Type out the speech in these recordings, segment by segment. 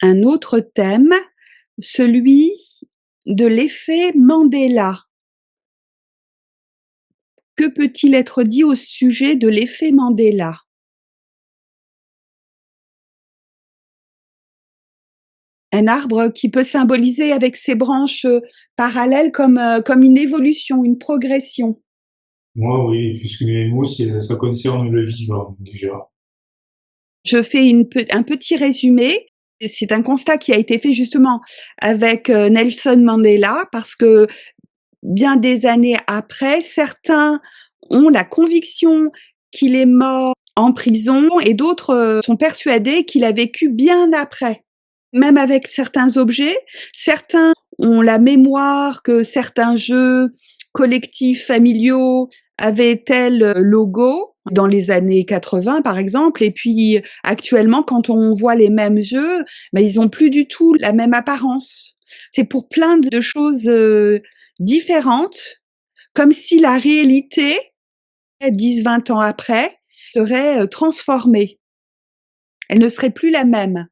un autre thème, celui de l'effet Mandela. Que peut-il être dit au sujet de l'effet Mandela? Un arbre qui peut symboliser avec ses branches parallèles comme une évolution, une progression. Moi, oui, puisque les mots, ça concerne le vivant, déjà. Je fais un petit résumé. C'est un constat qui a été fait justement avec Nelson Mandela, parce que bien des années après, certains ont la conviction qu'il est mort en prison et d'autres sont persuadés qu'il a vécu bien après. Même avec certains objets, certains ont la mémoire que certains jeux collectifs familiaux avaient tel logo dans les années 80 par exemple, et puis actuellement quand on voit les mêmes jeux, ils ont plus du tout la même apparence. C'est pour plein de choses différentes, comme si la réalité, 10-20 ans après, serait transformée. Elle ne serait plus la même.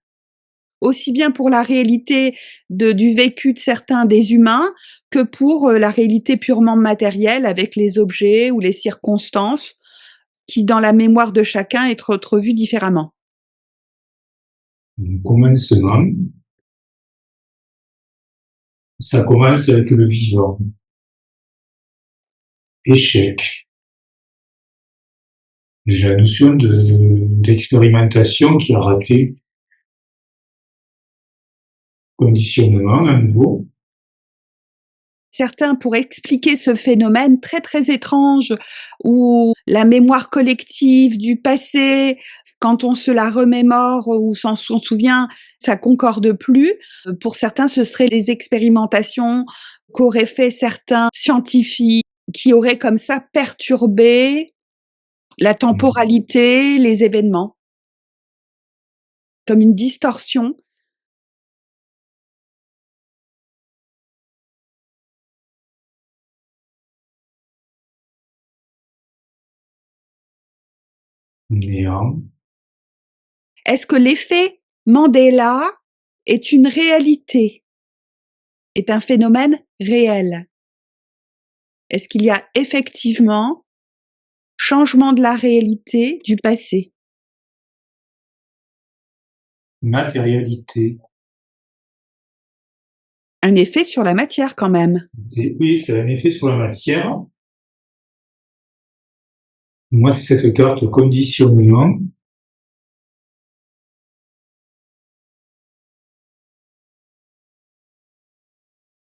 Aussi bien pour la réalité du vécu de certains des humains que pour la réalité purement matérielle avec les objets ou les circonstances qui, dans la mémoire de chacun, est revue différemment. Commencement, ça commence avec le vivant. Échec. J'ai la notion d'expérimentation qui a raté. Conditionnement, à nouveau. Certains pourraient expliquer ce phénomène très très étrange où la mémoire collective du passé, quand on se la remémore ou s'en souvient, ça concorde plus. Pour certains, ce seraient des expérimentations qu'auraient fait certains scientifiques qui auraient comme ça perturbé la temporalité, les événements, comme une distorsion. Néant. Est-ce que l'effet Mandela est une réalité, est un phénomène réel? Est-ce qu'il y a effectivement changement de la réalité du passé? Matérialité. Un effet sur la matière quand même. Oui, c'est un effet sur la matière. Moi, c'est cette carte conditionnement.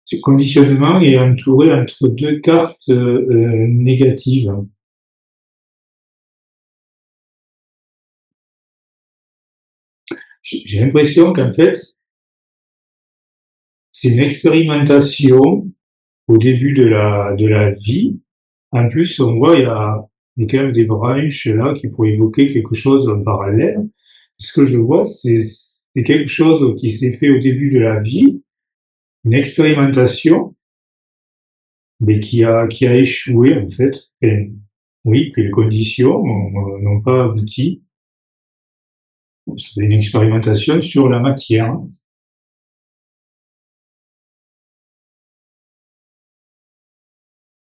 Ce conditionnement est entouré entre deux cartes négatives. J'ai l'impression qu'en fait, c'est une expérimentation au début de la vie. En plus, on voit, il y a quand même des branches là qui pourraient évoquer quelque chose en parallèle. Ce que je vois, c'est quelque chose qui s'est fait au début de la vie, une expérimentation, mais qui a échoué en fait. Et, oui, que les conditions n'ont pas abouti. C'est une expérimentation sur la matière.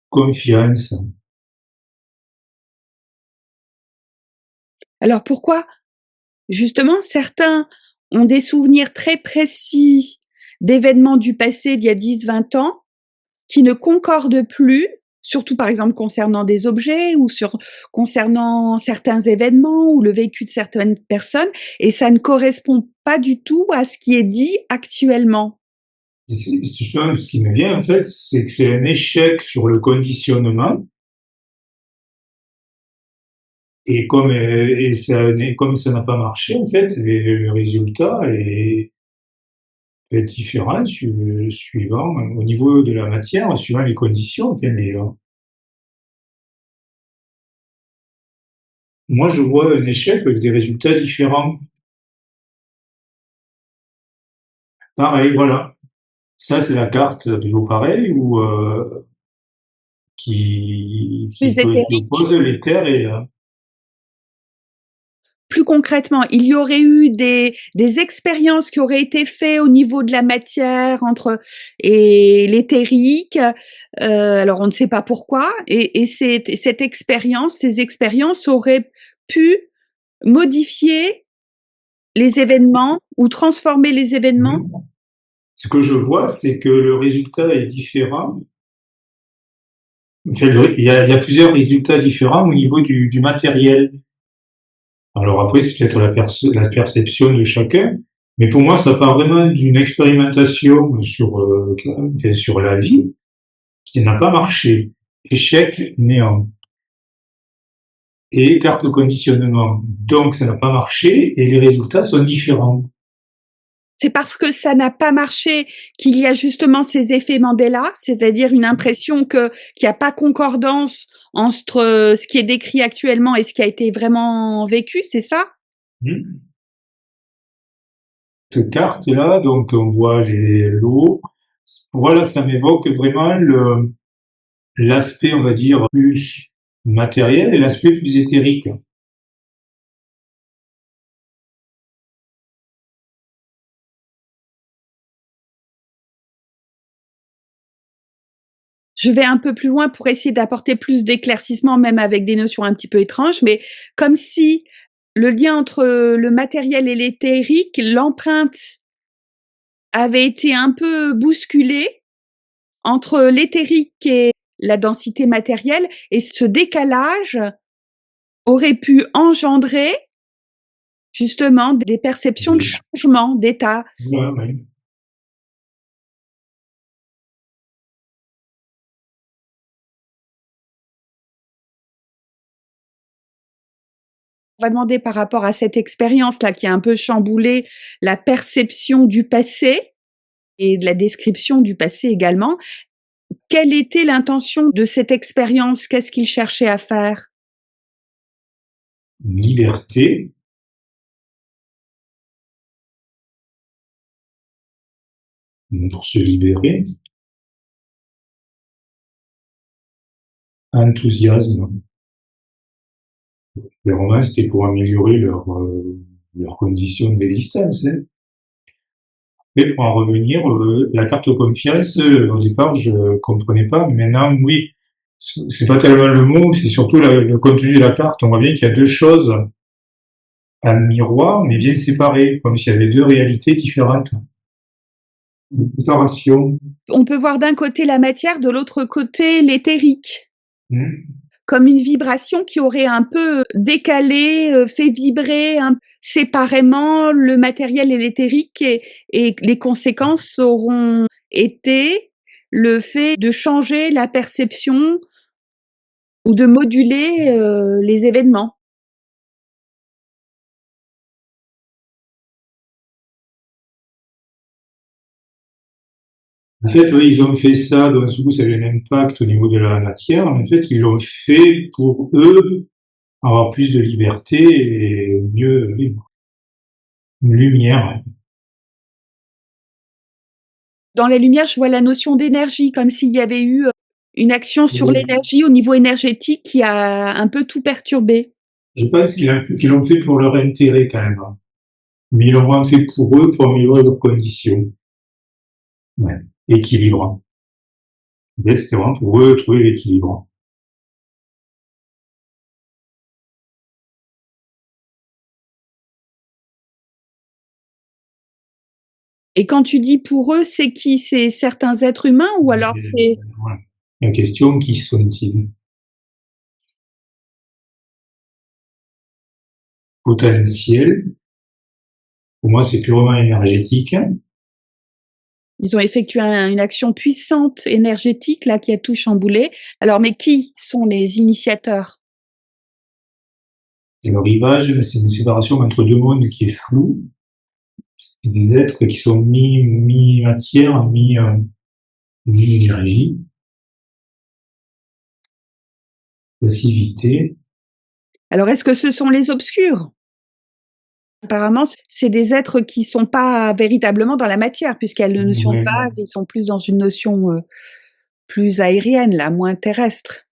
Confiance. Alors pourquoi justement certains ont des souvenirs très précis d'événements du passé d'il y a 10-20 ans qui ne concordent plus, surtout par exemple concernant des objets ou concernant certains événements ou le vécu de certaines personnes, et ça ne correspond pas du tout à ce qui est dit actuellement. Justement, ce qui me vient, en fait, c'est que c'est un échec sur le conditionnement. Et comme ça n'a pas marché, en fait, le résultat est différent suivant, au niveau de la matière, suivant les conditions. Enfin, moi, je vois un échec avec des résultats différents. Pareil, voilà. Ça, c'est la carte toujours pareil, où Plus qui éthérique, oppose l'éther et plus concrètement, il y aurait eu des expériences qui auraient été faites au niveau de la matière entre et l'éthérique. Alors on ne sait pas pourquoi. Et cette expérience, ces expériences auraient pu modifier les événements ou transformer les événements. Mmh. Ce que je vois, c'est que le résultat est différent. Enfin, il y a plusieurs résultats différents au niveau du matériel. Alors après, c'est peut-être la perception de chacun, mais pour moi, ça part vraiment d'une expérimentation enfin, sur la vie qui n'a pas marché. Échec, néant. Et carte de conditionnement. Donc, ça n'a pas marché et les résultats sont différents. C'est parce que ça n'a pas marché qu'il y a justement ces effets Mandela, c'est-à-dire une impression qu'il n'y a pas concordance entre ce qui est décrit actuellement et ce qui a été vraiment vécu, c'est ça? Mmh. Cette carte-là, donc on voit les lots. Voilà, ça m'évoque vraiment l'aspect, on va dire, plus matériel et l'aspect plus éthérique. Je vais un peu plus loin pour essayer d'apporter plus d'éclaircissement, même avec des notions un petit peu étranges, mais comme si le lien entre le matériel et l'éthérique, l'empreinte avait été un peu bousculée entre l'éthérique et la densité matérielle, et ce décalage aurait pu engendrer justement des perceptions de changement d'état. Ouais, ouais. On va demander par rapport à cette expérience-là qui a un peu chamboulé la perception du passé et de la description du passé également. Quelle était l'intention de cette expérience? Qu'est-ce qu'il cherchait à faire? Liberté, pour se libérer. Enthousiasme. Les Romains, c'était pour améliorer leurs conditions d'existence. Hein. Et pour en revenir, la carte confiance, au départ, je comprenais pas, mais maintenant, oui, c'est pas tellement le mot, c'est surtout le contenu de la carte. On voit bien qu'il y a deux choses à miroir, mais bien séparées, comme s'il y avait deux réalités différentes. Une séparation. On peut voir d'un côté la matière, de l'autre côté l'éthérique, Mmh. comme une vibration qui aurait un peu décalé, fait vibrer séparément le matériel et l'éthérique, et les conséquences auront été le fait de changer la perception ou de moduler les événements. En fait, oui, ils ont fait ça, donc du coup, ça a eu un impact au niveau de la matière. En fait, ils l'ont fait pour eux avoir plus de liberté et mieux vivre. Une lumière. Dans la lumière, je vois la notion d'énergie, comme s'il y avait eu une action sur Oui. l'énergie au niveau énergétique qui a un peu tout perturbé. Je pense qu'ils l'ont fait pour leur intérêt quand même. Mais ils l'ont vraiment fait pour eux, pour améliorer leurs conditions. Ouais. Équilibre. C'était vraiment pour eux trouver l'équilibre. Et quand tu dis pour eux, c'est qui? C'est certains êtres humains ou alors c'est... Voilà. La question, qui sont-ils? Potentiel. Pour moi, c'est purement énergétique. Ils ont effectué une action puissante énergétique là qui a tout chamboulé. Alors, mais qui sont les initiateurs? C'est le rivage, c'est une séparation entre deux mondes qui est floue. C'est des êtres qui sont mi-matière, mi-énergie, passivité. Alors, est-ce que ce sont les obscurs? Apparemment, c'est des êtres qui sont pas véritablement dans la matière, puisqu'il y a la notion de Ouais. vague, ils sont plus dans une notion plus aérienne, là, moins terrestre.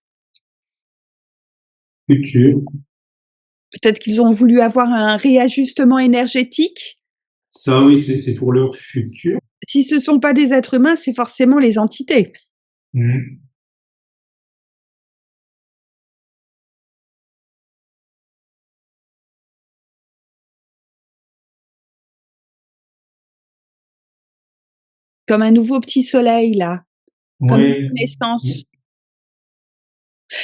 Futur. Peut-être qu'ils ont voulu avoir un réajustement énergétique. Ça, oui, c'est pour leur futur. Si ce sont pas des êtres humains, c'est forcément les entités. Mmh. Comme un nouveau petit soleil là, comme une Ouais. naissance.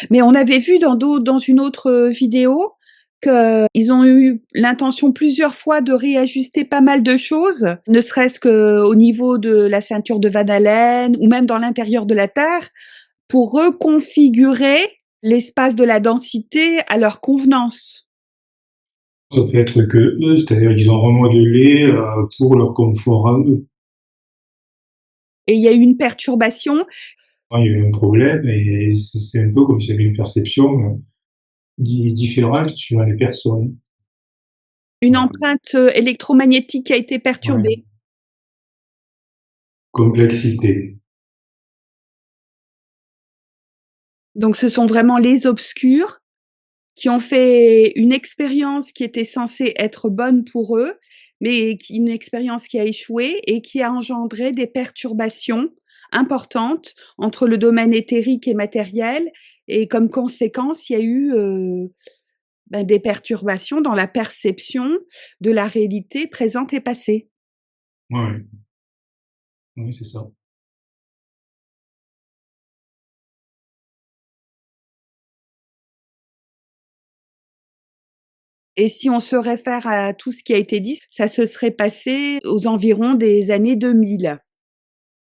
Mais on avait vu dans une autre vidéo qu'ils ont eu l'intention plusieurs fois de réajuster pas mal de choses, ne serait-ce qu'au niveau de la ceinture de Van Allen ou même dans l'intérieur de la Terre, pour reconfigurer l'espace de la densité à leur convenance. Ça peut être que eux, c'est-à-dire qu'ils ont remodelé pour leur confort à eux. Et il y a eu une perturbation, Il y a eu un problème et c'est un peu comme s'il y avait une perception différente suivant les personnes. une Ouais. empreinte électromagnétique qui a été Ouais. perturbée. Complexité. Donc ce sont vraiment les obscurs qui ont fait une expérience qui était censée être bonne pour eux, mais une expérience qui a échoué et qui a engendré des perturbations importantes entre le domaine éthérique et matériel. Et comme conséquence, il y a eu des perturbations dans la perception de la réalité présente et passée. Ouais. Oui, c'est ça. Et si on se réfère à tout ce qui a été dit, ça se serait passé aux environs des années 2000.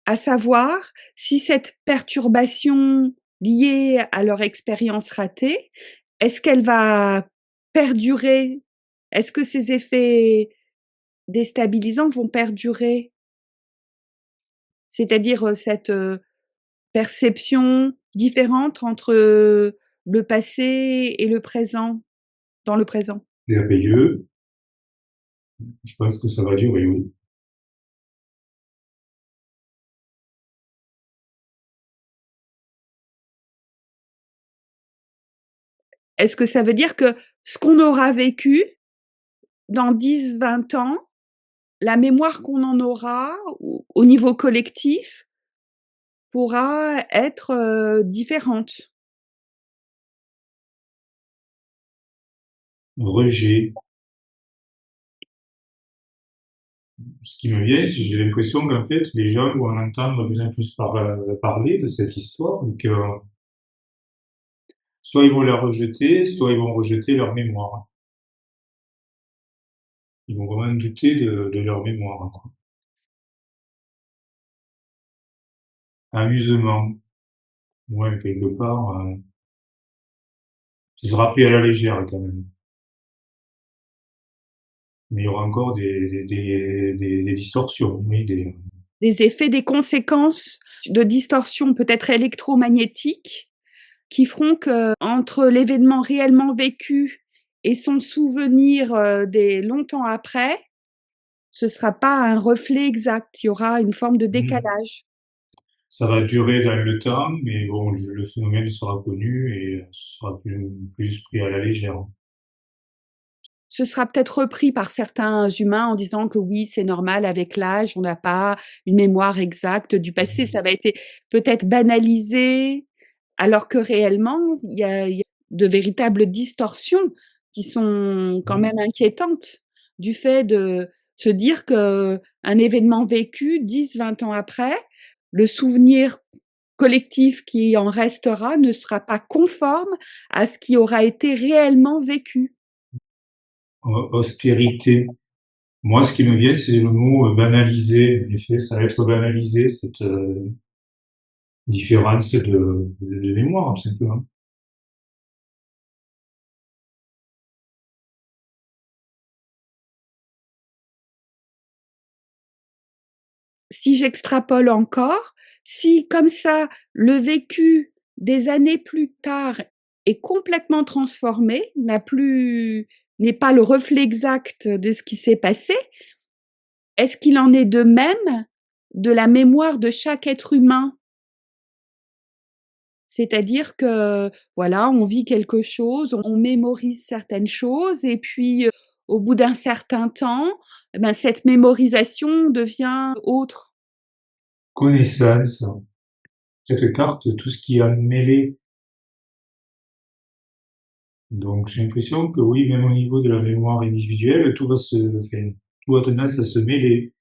À savoir si cette perturbation liée à leur expérience ratée, est-ce qu'elle va perdurer? Est-ce que ces effets déstabilisants vont perdurer? C'est-à-dire, cette, perception différente entre, le passé et le présent, dans le présent. Merveilleux. Je pense que ça va durer, oui. Est-ce que ça veut dire que ce qu'on aura vécu dans 10, 20 ans, la mémoire qu'on en aura au niveau collectif pourra être, différente? Rejet. Ce qui me vient, c'est j'ai l'impression qu'en fait, les gens vont en entendre de plus en plus parler de cette histoire, donc soit ils vont la rejeter, soit ils vont rejeter leur mémoire. Ils vont vraiment douter de leur mémoire, quoi. Amusement, ouais, quelque part, ce sera pris à la légère quand même. Mais il y aura encore des distorsions, oui, Des effets, des conséquences de distorsions peut-être électromagnétiques qui feront qu'entre l'événement réellement vécu et son souvenir, des longtemps après, ce sera pas un reflet exact. Il y aura une forme de mmh. décalage. Ça va durer dans le temps, mais bon, le phénomène sera connu et ce sera plus pris à la légère. Ce sera peut-être repris par certains humains en disant que oui, c'est normal avec l'âge, on n'a pas une mémoire exacte du passé. Mmh. Ça va être peut-être banalisé, alors que réellement, il y a de véritables distorsions qui sont quand Mmh. même inquiétantes, du fait de se dire qu'un événement vécu 10, 20 ans après, le souvenir collectif qui en restera ne sera pas conforme à ce qui aura été réellement vécu. Austérité. Moi, ce qui me vient, c'est le mot banaliser. En effet, ça va être banalisé, cette différence de mémoire, tout simplement. Si j'extrapole encore, si comme ça, le vécu des années plus tard est complètement transformé, n'est pas le reflet exact de ce qui s'est passé, est-ce qu'il en est de même de la mémoire de chaque être humain? C'est-à-dire que, voilà, on vit quelque chose, on mémorise certaines choses et puis, au bout d'un certain temps, eh ben, cette mémorisation devient autre. Connaissance, cette carte, tout ce qui a mêlé. Donc j'ai l'impression que oui, même au niveau de la mémoire individuelle, enfin, tout a tendance à se mêler.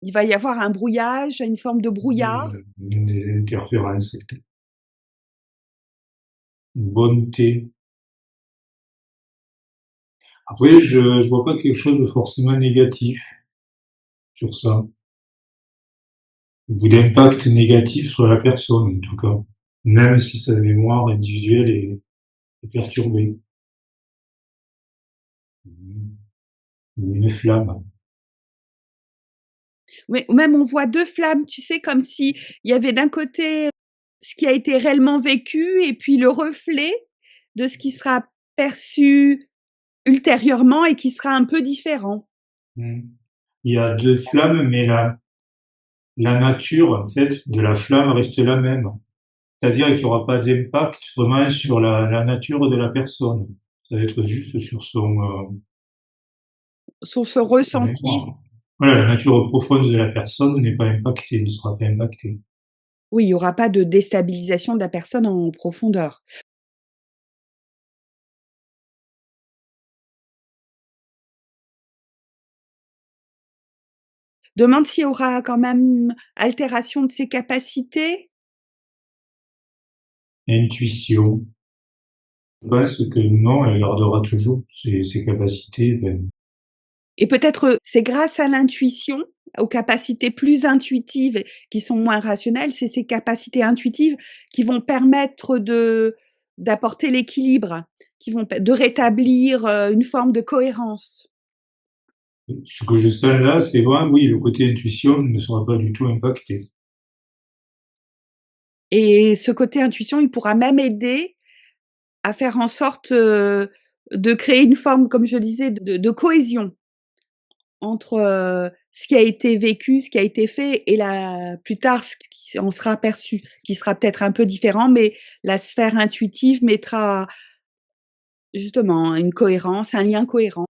Il va y avoir un brouillage, une forme de brouillard. Des interférences. Une bonté. Après, je vois pas quelque chose de forcément négatif sur ça. Ou d'impact négatif sur la personne, en tout cas. Même si sa mémoire individuelle est perturbée. Une flamme. Oui, ou même on voit 2 flammes, tu sais, comme si il y avait d'un côté ce qui a été réellement vécu et puis le reflet de ce qui sera perçu ultérieurement et qui sera un peu différent. Mm. Il y a deux flammes, mais la nature, en fait, de la flamme reste la même. C'est-à-dire qu'il n'y aura pas d'impact vraiment sur la nature de la personne. Ça va être juste sur Sur ce sa ressenti, mémoire. Voilà, la nature profonde de la personne n'est pas impactée, ne sera pas impactée. oui, il y aura pas de déstabilisation de la personne en profondeur. Demande s'il y aura quand même altération de ses capacités Intuition. Je pense que non, elle gardera toujours ses capacités. et peut-être, c'est grâce à l'intuition, aux capacités plus intuitives qui sont moins rationnelles, c'est ces capacités intuitives qui vont permettre d'apporter l'équilibre, qui vont de rétablir, une forme de cohérence. Ce que je sens là, c'est vraiment, oui, le côté intuition ne sera pas du tout impacté. Et ce côté intuition, il pourra même aider à faire en sorte, de créer une forme, comme je disais, de cohésion entre, ce qui a été vécu, ce qui a été fait et la plus tard ce qui en sera perçu, qui sera peut-être un peu différent, mais la sphère intuitive mettra justement une cohérence, un lien cohérent.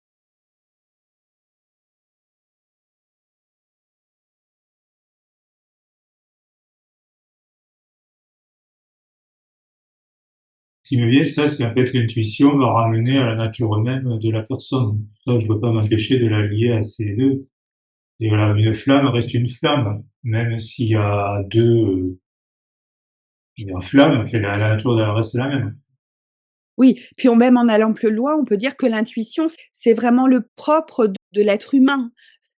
Ce qui me vient, ça, c'est en fait l'intuition va ramener à la nature même de la personne. Ça, je ne peux pas m'empêcher de la lier à ces deux. Et voilà, une flamme reste une flamme, même s'il y a une flamme, enfin, la nature de la reste la même. Oui, puis on même en allant plus loin, on peut dire que l'intuition, c'est vraiment le propre de l'être humain.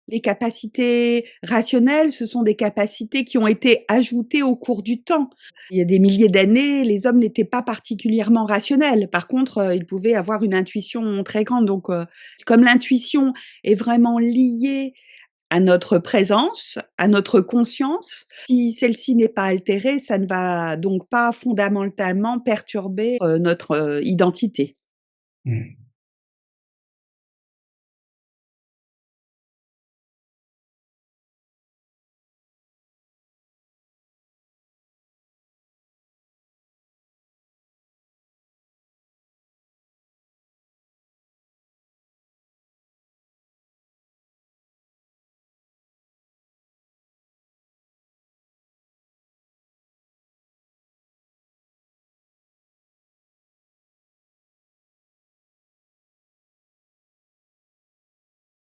Les capacités rationnelles, ce sont des capacités qui ont été ajoutées au cours du temps. Il y a des milliers d'années, les hommes n'étaient pas particulièrement rationnels. Par contre, ils pouvaient avoir une intuition très grande. Donc, comme l'intuition est vraiment liée à notre présence, à notre conscience, si celle-ci n'est pas altérée, ça ne va donc pas fondamentalement perturber, notre, identité. Mm.